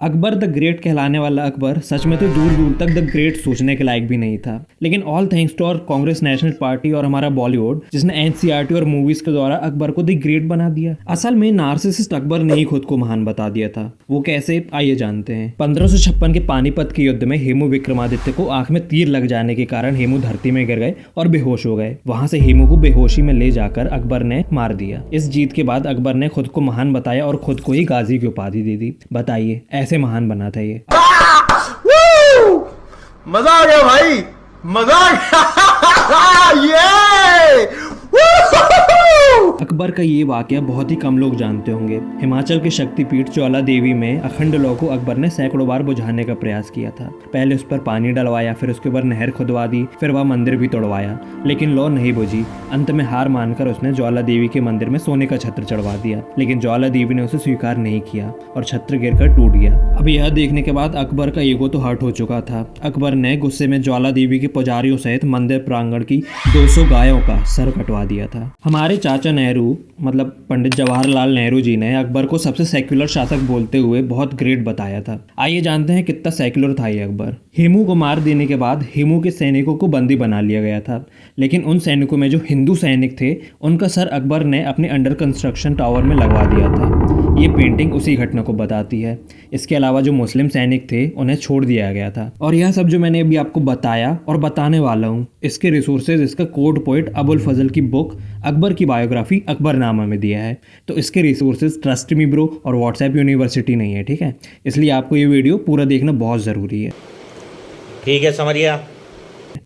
Akbar the great कहलाने वाला अकबर सच में तो दूर दूर तक द ग्रेट सोचने के लायक भी नहीं था, लेकिन ऑल थैंक्स टू और कांग्रेस नेशनल पार्टी और हमारा बॉलीवुड जिसने एनसीईआरटी और मूवीज के द्वारा अकबर को द ग्रेट बना दिया। असल में नार्सिसिस्ट अकबर ने ही खुद को महान बता दिया था। वो कैसे, आइए जानते हैं। 1556 के पानीपत के युद्ध में हेमू विक्रमादित्य को आंख में तीर लग जाने के कारण हेमू धरती में गिर गए और बेहोश हो गए। वहां से हेमू को बेहोशी में ले जाकर अकबर ने मार दिया। इस जीत के बाद अकबर ने खुद को महान बताया और खुद को ही गाजी की उपाधि दे दी। बताइए ऐसे महान बना था ये। मजा आ गया भाई, मजा आ गया। अकबर का ये वाकया बहुत ही कम लोग जानते होंगे। हिमाचल के शक्तिपीठ ज्वाला देवी में अखंड लौ को अकबर ने सैकड़ों बार बुझाने का प्रयास किया था। पहले उस पर पानी डलवाया, फिर उसके ऊपर नहर खुदवा दी, फिर वह मंदिर भी तोड़वाया, लेकिन लौ नहीं बुझी। अंत में हार मानकर उसने ज्वाला देवी के मंदिर में सोने का छत्र चढ़वा दिया, लेकिन ज्वाला देवी ने उसे स्वीकार नहीं किया और छत्र गिरकर टूट गया। अब यह देखने के बाद अकबर का ईगो तो हर्ट हो चुका था। अकबर ने गुस्से में ज्वाला देवी के पुजारियों सहित मंदिर प्रांगण की 200 गायों का सर कटवा दिया था। हमारे चाचा नेहरू मतलब पंडित जवाहरलाल नेहरू जी ने अकबर को सबसे सेक्युलर शासक बोलते हुए बहुत ग्रेट बताया था। आइए जानते हैं कितना सेक्युलर था ये अकबर। हेमू को मार देने के बाद हेमू के सैनिकों को बंदी बना लिया गया था, लेकिन उन सैनिकों में जो हिंदू सैनिक थे उनका सर अकबर ने अपने अंडर कंस्ट्रक्शन टावर में लगवा दिया था। ये पेंटिंग उसी घटना को बताती है। इसके अलावा जो मुस्लिम सैनिक थे उन्हें छोड़ दिया गया था। और यह सब जो मैंने अभी आपको बताया और बताने वाला हूँ, इसके रिसोर्सेज इसका कोर्ट पोइट अबुल फजल की बुक अकबर की बायोग्राफी अकबरनामा में दिया है। तो इसके रिसोर्सेज ट्रस्ट मी ब्रो और व्हाट्सएप यूनिवर्सिटी नहीं है, ठीक है। इसलिए आपको ये वीडियो पूरा देखना बहुत ज़रूरी है। ठीक है, समझिए।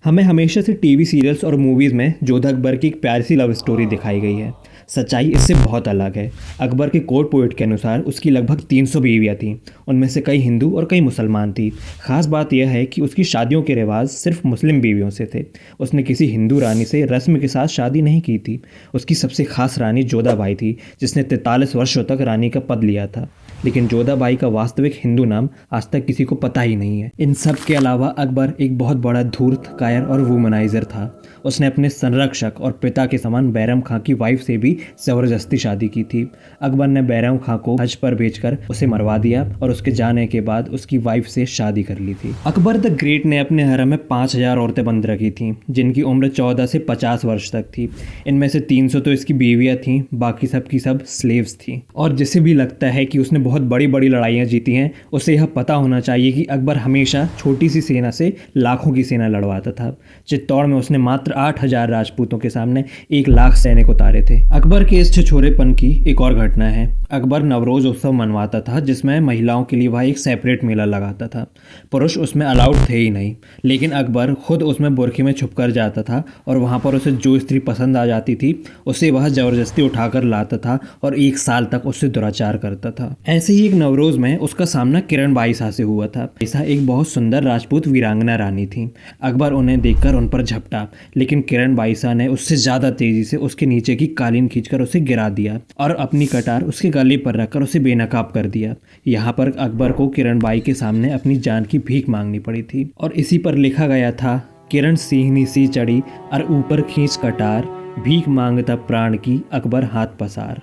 हमें हमेशा से टीवी सीरियल्स और मूवीज़ में जोधा अकबर की एक प्यारी सी लव स्टोरी दिखाई गई है। सच्चाई इससे बहुत अलग है। अकबर के कोर्ट पोइट के अनुसार उसकी लगभग 300 बीवियाँ थीं। उनमें से कई हिंदू और कई मुसलमान थी। खास बात यह है कि उसकी शादियों के रिवाज सिर्फ मुस्लिम बीवियों से थे। उसने किसी हिंदू रानी से रस्म के साथ शादी नहीं की थी। उसकी सबसे खास रानी जोधाबाई थी, जिसने 43 वर्षों तक रानी का पद लिया था, लेकिन जोधाबाई का वास्तविक हिंदू नाम आज तक किसी को पता ही नहीं है। इन सब के अलावा अकबर एक बहुत बड़ा धूर्त, कायर और वुमनाइजर था। उसने अपने संरक्षक और पिता के समान बैरम खां की वाइफ से भी जबरदस्ती शादी की थी। अकबर ने बैरम खां को हज पर भेजकर उसे मरवा दिया और उसके जाने के बाद उसकी वाइफ से शादी कर ली थी। अकबर द ग्रेट ने अपने हरम में 5000 औरतें बंद रखी थीं, जिनकी उम्र 14 से 50 वर्ष तक थी। इनमें से 300 तो इसकी बीवियाँ थीं, बाकी सब की सब स्लेव्स थीं। और जिसे भी लगता है कि उसने बहुत बड़ी बड़ी लड़ाइयाँ जीती हैं, उसे यह पता होना चाहिए कि अकबर हमेशा छोटी सी सेना से लाखों की सेना लड़वाता था। चित्तौड़ में उसने मात्र 8000 राजपूतों के सामने 1 लाख सैनिक उतारे थे। अकबर के इस छिछोरेपन की एक और घटना है। अकबर नवरोज उत्सव मनवाता था, जिसमें महिलाओं के लिए वह एक सेपरेट मेला लगाता था। पुरुष उसमें अलाउड थे ही नहीं, लेकिन अकबर खुद उसमें बुर्खे में छुप कर जाता था और वहाँ पर उसे जो स्त्री पसंद आ जाती थी उसे वह जबरदस्ती उठाकर लाता था और 1 साल तक उससे दुराचार करता था। ऐसे ही एक नवरोज में उसका सामना किरण बाई शाह से हुआ था। ऐसा एक बहुत सुंदर राजपूत वीरांगना रानी थी। अकबर उन्हें देखकर उन पर झपटा, लेकिन किरण बाई शाह ने उससे ज़्यादा तेजी से उसके नीचे की कालीन खींचकर उसे गिरा दिया और अपनी कटार उसके गले पर रखकर उसे बेनकाब कर दिया। यहाँ पर अकबर को किरण बाई के सामने अपनी जान की भीख मांगनी पड़ी थी और इसी पर लिखा गया था, किरण सिंहनी सी चढ़ी और ऊपर खींच कटार, भीख मांगता प्राण की अकबर हाथ पसार।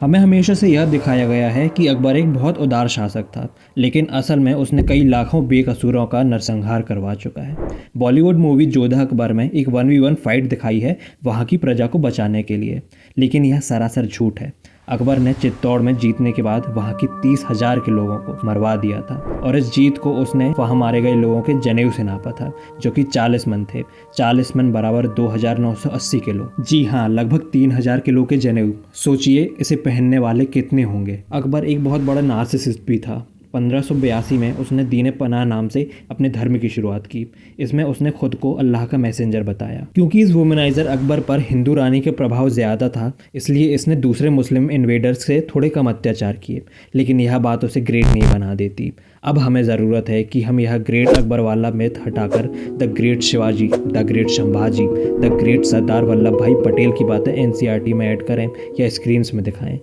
हमें हमेशा से यह दिखाया गया है कि अकबर एक बहुत उदार शासक था, लेकिन असल में उसने कई लाखों बेकसूरों का नरसंहार करवा चुका है। बॉलीवुड मूवी जोधा अकबर में एक 1v1 फाइट दिखाई है वहाँ की प्रजा को बचाने के लिए, लेकिन यह सरासर झूठ है। अकबर ने चित्तौड़ में जीतने के बाद वहाँ की 30,000 के लोगों को मरवा दिया था और इस जीत को उसने वहाँ मारे गए लोगों के जनेऊ से नापा था, जो कि 40 मन थे। 40 मन बराबर 2980 किलो। जी हाँ, लगभग 3000 किलो के जनेऊ। सोचिए इसे पहनने वाले कितने होंगे। अकबर एक बहुत बड़ा नार्सिसिस्ट भी था। 1582 में उसने दीन पनाह नाम से अपने धर्म की शुरुआत की। इसमें उसने खुद को अल्लाह का मैसेंजर बताया। क्योंकि इस वुमनाइजर अकबर पर हिंदू रानी के प्रभाव ज़्यादा था, इसलिए इसने दूसरे मुस्लिम इन्वेडर्स से थोड़े कम अत्याचार किए, लेकिन यह बात उसे ग्रेट नहीं बना देती। अब हमें ज़रूरत है कि हम यह ग्रेट अकबर वाला मिथ हटाकर the great Shivaji, the great Sambhaji, the great Sardar Vallabh Bhai Patel की बातें एनसीईआरटी में ऐड करें या स्क्रीन्स में दिखाएं।